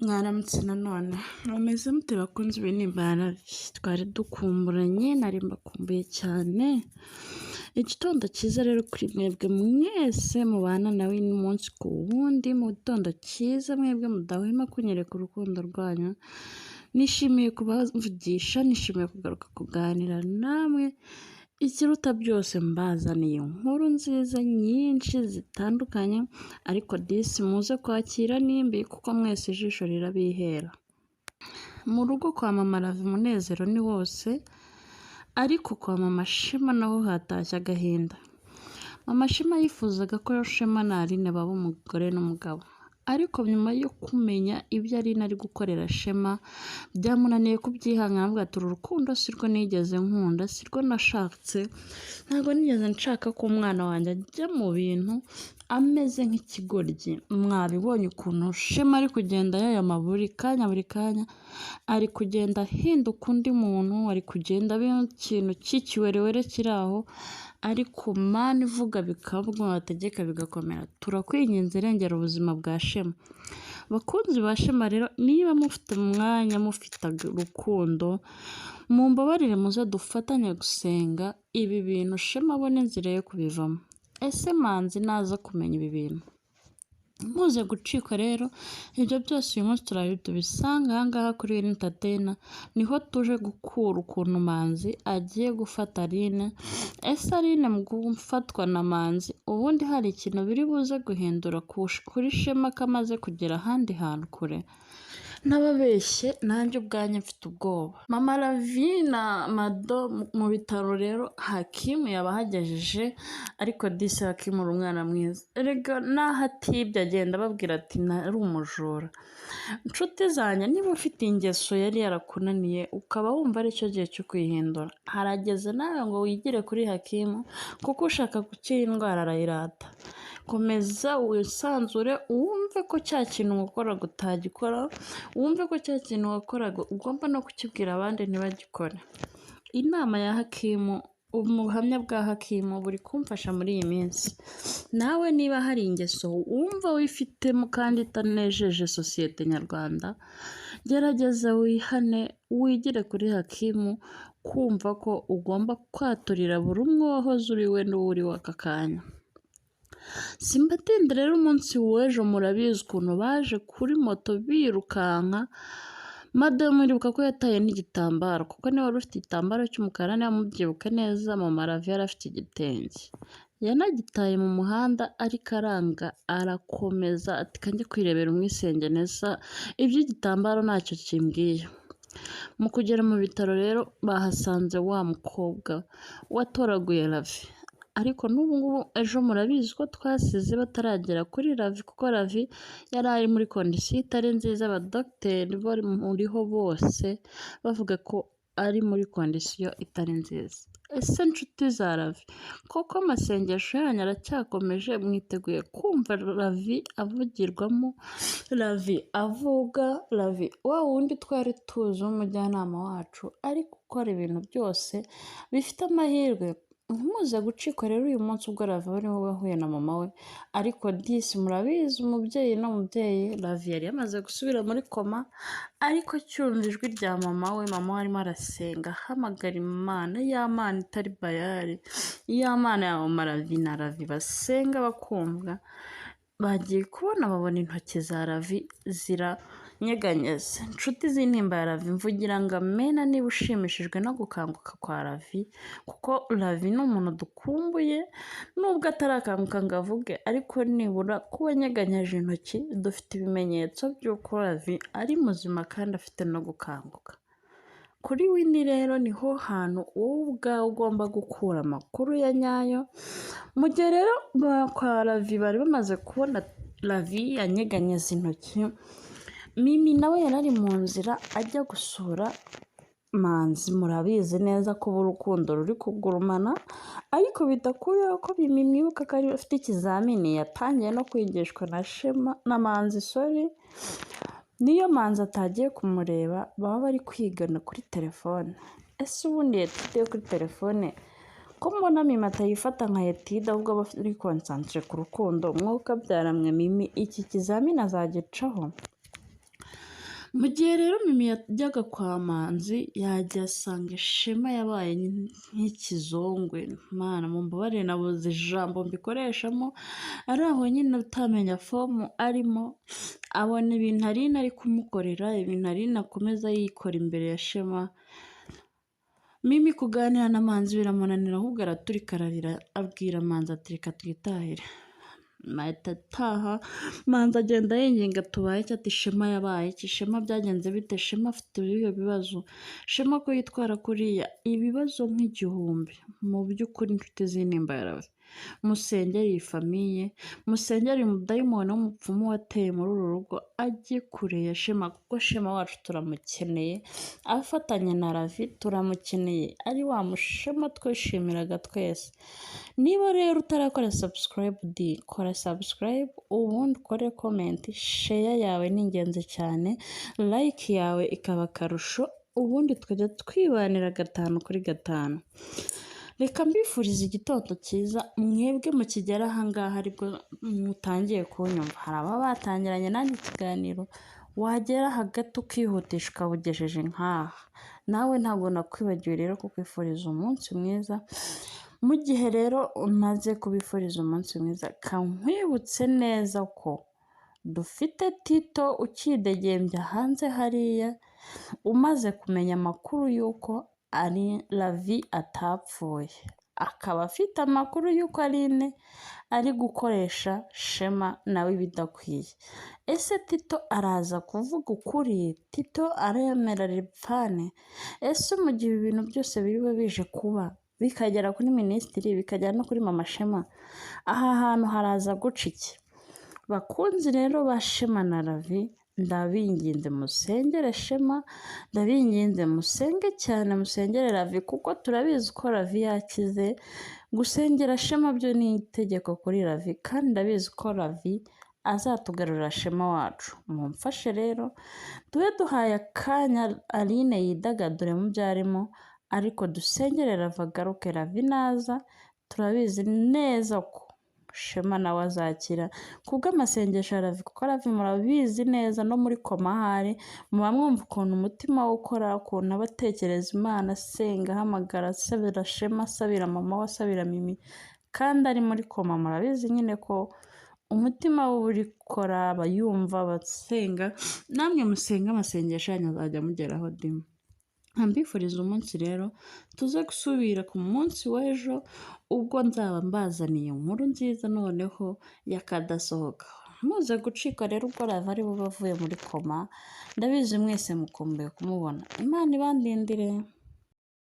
Mwaramutse nanone mumeze mute bakunzi b'inimbara twari dukumburanye nari mbakumbuye cyane. Igitondo cyiza rero kuri mwebwe mwese mubana nawe n'umunsi ku wundi, mu gitondo cyiza mwebwe mudahwema kunyereka urukundo rwanyu. Nishimiye kubavugisha, nishimiye kugaruka kuganira namwe. Ikiruta byose mbazaniye inkuru nziza nyinshi zitandukanye, ariko disi muze kwakira nimbi kuko mwese ijisho rirabihera. Mu rugo kwa mama Love umunezero ni wose, ariko kwa mama Shema naho hatashye agahinda. Mama Shema yifuzaga ko Shema na Aline baba umugore n'umugabo, ariko nyuma yo kumenya ibyo Aline ari gukorera Shema byamunaniye kubyihangana, avuga ati urukundo sirwo nigeze nkunda, sirwo nashatse, ntabwo nigeze nshaka ko umwana wanjye ajya mu bintu ameze nk'ikigoryi. Mwabibonye ukuntu Shema ari kugenda yayama buri kanya ari kugenda ahinduka undi muntu, ari kugenda aba ikintu cy'ikiwerewere kiri aho, ariko Mana ivuga bikabwa, ategeka bigakomera. Turakwinginze irengera ubuzima bwa Shema. Bakunzi ba Shema rero, niba mufite umwanya, mufite urukundo, mumbabarire muze dufatanye gusenga ibi bintu Shema abone inzira yo kubivamo. Ese Manzi naza kumenya ibi bintu muze gucika rero, ibyo byose uyu munsi tubisanga ahangaha kuri Entertainer. Niho tuje gukura ukuntu Manzi agiye gufata Aline. Ese Aline mu gufatwa na Manzi ubundi hari ikintu biri buze guhindura kuri Shema kamaze kugera ahandi hantu kure? N'ababeshye nanjye ubwanjye mfite ubwoba. Mama Love na Mado mu bitaro rero, Hakimu yabahagejeje, ariko disi Hakimu uri umwana mwiza. Erega naho atibye agenda ababwira ati nari umujura. Inshuti zanjye, niba ufite ingeso yari yarakunaniye ukaba wumva ari cyo gihe cyo kwihindura, harageze nawe ngo wigire kuri Hakimu, kuko ushaka gukira indwara arayirata. Komeza wisanzure, wumve ko cya kintu wakoraga utagikora, wumve ko cya kintu wakoraga ugomba no kukibwira abandi ntibagikore. Inama ya Hakimu, ubuhamya bwa Hakimu buri kumfasha muri iyi minsi. Nawe niba hari ingeso wumva wifitemo kandi itanejeje sosiyete nyarwanda, gerageza wihane, wigire kuri Hakimu, kumva ko ugomba kwaturira buri umwe wahoze uri we n'uwuri w'aka kanya. Simbatinde rero umunsi w'ejo murabizi ukuntu baje kuri moto birukanka. Madamu iribuka ko yataye n'igitambaro, kuko niba wari ufite igitambaro cy'umukara, niba mubyibuka neza mama Love yari afite igitenge, yanagitaye mu muhanda, ariko aranga arakomeza ati kanjye kwirebera umwisenge neza, iby'igitambaro ntacyo kimbwiye. Mu kugera mu bitaro rero bahasanze wa mukobwa watoraguye Love, ariko n'ubu ngubu ejo murabizi ko twasize bataragera kuri Love, kuko Love yari ari muri kondisiyo itari nziza. Abadogiteri bari muriho bose bavuga ko ari muri kondisiyo itari nziza. Ese inshuti za Love, koko amasengesho yanyu aracyakomeje? Mwiteguye kumva Love avugirwamo, Love avuga, Love wa wundi twari tuzi w'umujyanama wacu, ariko ukora ibintu byose bifite amahirwe? Ntimuze gucikwa rero uyu munsi ubwo Love ari we wahuye na mama we, ariko disi murabizi umubyeyi n'umubyeyi. Love yari yamaze gusubira muri koma, ariko cyumva ijwi rya mama we arimo arasenga ahamagara Imana, ya Mana itari bayari, ya Mana ya mama Love na Love basenga bakumva. Bagiye kubona babona intoki za Love ziranyeganyeze. Inshuti z'intimba ya Love, mvugira ngo amena niba ushimishijwe no gukanguka kwa Love, kuko Love ni umuntu dukumbuye, nubwo atarakanguka ngo avuge, ariko nibura kuba anyeganyeje intoki dufite ibimenyetso by'uko Love ari muzima kandi afite no gukanguka. Kuri Winnie rero niho hantu wowe ubwawe ugomba gukura amakuru ya nyayo. Mu gihe rero kwa Love bari bamaze kubona Love yanyeganyeza intoki, Mimi nawe yari ari mu nzira ajya gusura Manzi. Murabizi neza ko urukundo ruri kugurumana, ariko bidakuyeho ko Mimi mwibuka ko ari afite ikizamini yatangiye no kwigishwa na Shema na Manzi. Niyo Manzi atagiye kumureba, baba bari kwigana kuri telefone. Ese ubundi yatite kuri telefone ko mbona Mimi atayifata nka Etide, ahubwo aba ari konsantre ku rukundo? Mwuka byaramwe Mimi iki kizamini azagicaho? Mu gihe rero Mimi yajyaga kwa Manzi yajya asanga Shema yabaye nk'ikizongwe, Mana mumbabarire nabuze ijambo mbikoreshamo, ari aho nyine utamenya fomu arimo, abona ibintu Aline ari kumukorera, ibintu Aline akomeza yikora imbere ya Shema. Mimi kuganira na Manzi biramunanira ahubwo araturika ararira abwira Manzi ati reka twitahire. Ahita ataha, Manzi agenda yinginga tubaye icyo ati Shema yabaye iki, Shema byagenze bite, Shema afite ibihe bibazo, Shema ko yitwara kuriya, ibibazo nk'igihumbi. Mu by'ukuri inshuti z'intimba yarawe, musengere iyi famiye, musengere uyu mudayimoni w'umupfumu wateye muri uru rugo ajye kure ya Shema, kuko Shema wacu turamukeneye, afatanya na Ravi turamukeneye, ari wa mushema twishimiraga twese. Niba rero utarakora subscribe kora subscribe, ubundi ukore comment, share yawe ni ingenzi cyane, like yawe ikaba akarusho, ubundi tukajya twibanira 5/5. Reka mbifuriza igitondo cyiza mwebwe mukigera ahangaha aribwo mutangiye kunyumva. Hari ababa batangiranye nanjye ikiganiro wagera hagati ukihutisha ukabugejeje nkaha. Nawe ntabwo nakwibagiwe rero kukwifuriza umunsi mwiza. Mu gihe rero umaze kubifuriza umunsi mwiza, kankwibutse neza ko dufite Tito ukidegembya hanze hariya, umaze kumenya amakuru y'uko ari Ravi atapfuye, akaba afite amakuru y'uko Aline ari gukoresha Shema nawe bidakwiye. Ese Tito araza kuvuga ukuri? Tito aremera ripfane? Ese mu gihe ibintu byose biriwe bije kuba bikagera kuri minisitiri, bikagera no kuri mama Shema, aha hantu haraza guca iki? Bakunzi rero ba Shema na Ravi, ndabinginze musengere Shema, ndabinginze musenge cyane, musengere Ravi, kuko turabizi ko Ravi yakize. Gusengera Shema byo ni itegeko kuri Ravi, kandi ndabizi ko Ravi azatugarurira Shema wacu. Mumfashe rero tube duhaye akanya Aline yidagadure mu byo arimo, ariko dusengere Ravi agaruke. Ravi naza turabizi neza ko Shema nawe azakira kubw'amasengesho ya Ravi, kuko Ravi murabizi neza no muri koma ahari muba mwumva ukuntu umutima we ukora, ukuntu aba atekereza Imana, asenga, ahamagara, asabira Shema, asabira mama we, asabira Mimi, kandi ari muri koma. Murabizi nyine ko umutima we uri gukora, aba yumva, abasenga. Namwe musenga amasengesho yanyu azajya mugeraho dimo. Mbifuriza umunsi rero tuze gusubira ku munsi w'ejo, ubwo nzaba mbazaniye inkuru nziza noneho yakadasohoka. Muze gucika rero ubwo Ravi ari bo bavuye muri koma, ndabizi mwese mukumbuye kumubona. Imana ibandindire.